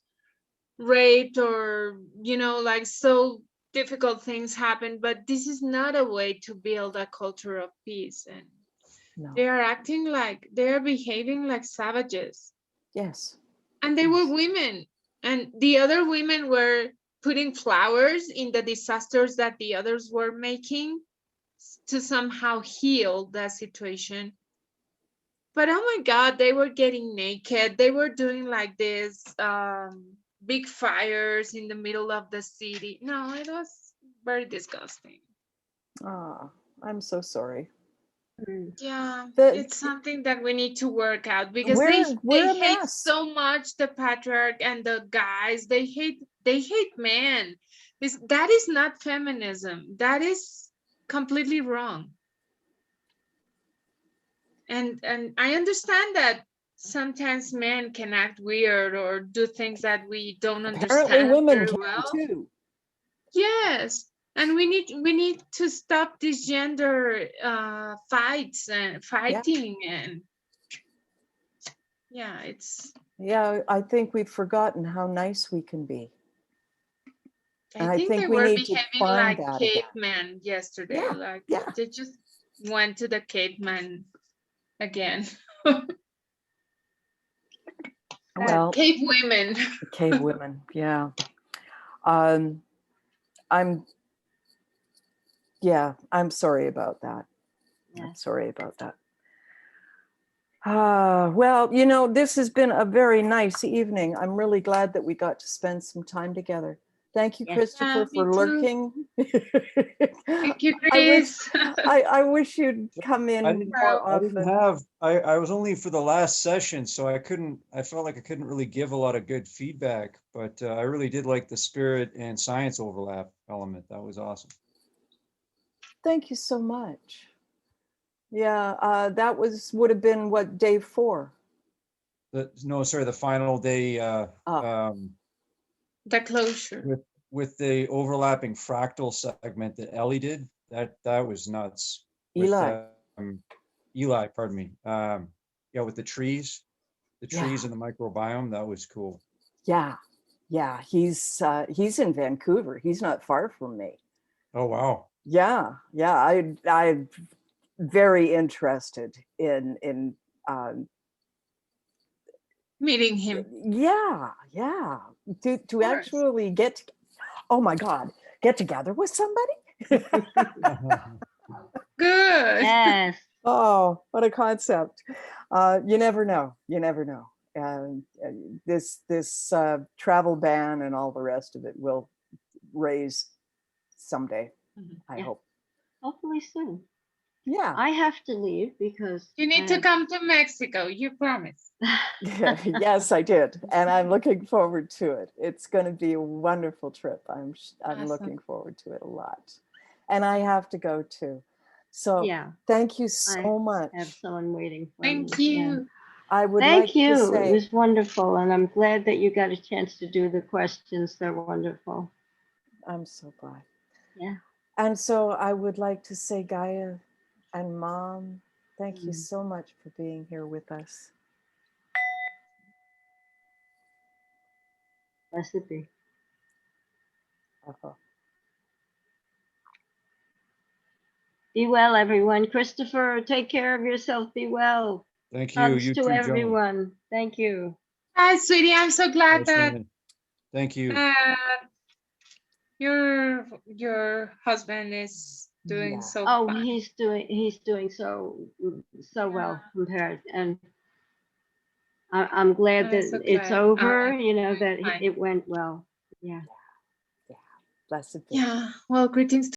raped or, you know, like so difficult things happen, but this is not a way to build a culture of peace. And No. they are acting like, they are behaving like savages. Yes. And they were women. And the other women were putting flowers in the disasters that the others were making to somehow heal that situation. But oh my God, they were getting naked. They were doing like this big fires in the middle of the city. No, it was very disgusting. Ah, I'm so sorry. Yeah, The- it's something that we need to work out because We're they a hate mess. so much the patriarch and the guys. They hate men. That is not feminism. That is completely wrong. And I understand that sometimes men can act weird or do things that we don't Apparently understand women very can well. too. Yes, and we need to stop these gender fights and fighting and yeah, it's. Yeah, I think we've forgotten how nice we can be. And I think they we were need to behaving find like that again. cavemen yesterday. Yeah, Like yeah. they just went to the caveman again. Well, Cave women. cave women, yeah. I'm sorry about that. Yeah. I'm sorry about that. Well, you know, this has been a very nice evening. I'm really glad that we got to spend some time together. Thank you, Yes. Christopher, Yeah, for me too. lurking. Thank you, Chris. I wish you'd come in more I didn't often. have, I was only for the last session, so I felt like I couldn't really give a lot of good feedback, but I really did like the spirit and science overlap element. That was awesome. Thank you so much. Yeah, that would have been what, day 4? No, sorry, the final day, The closure. with the overlapping fractal segment that Ellie did, that was nuts. Eli. With, Eli, pardon me. Yeah, with the trees and the microbiome, that was cool. Yeah, he's in Vancouver. He's not far from me. Oh wow. Yeah, I'm very interested in Meeting him. yeah, to actually oh my God, get together with somebody. Good. Yes. Oh, what a concept. You never know. And this travel ban and all the rest of it will raise someday, I hope. Hopefully soon. Yeah. I have to leave because You need to come to Mexico. You promised. Yes, I did. And I'm looking forward to it. It's going to be a wonderful trip. I'm Awesome. looking forward to it a lot. And I have to go too. So yeah, thank you so much. I have someone waiting for Thank me. you. Yeah. I would Thank like you. to say, It was wonderful. And I'm glad that you got a chance to do the questions. They're wonderful. I'm so glad. Yeah. And so I would like to say, Gaia and Mom, thank you so much for being here with us. Blessed be. Be well, everyone. Christopher, take care of yourself. Be well. Thank you. Hugs You to too, Joan. everyone. Thank you. Hi, sweetie. I'm so glad Bye, that Shannon. Thank you. your husband is doing so fine. He's doing so well compared, and I'm glad that so it's glad. over. You know that Fine. it went well. Yeah. Blessed be. Yeah. Well, greetings.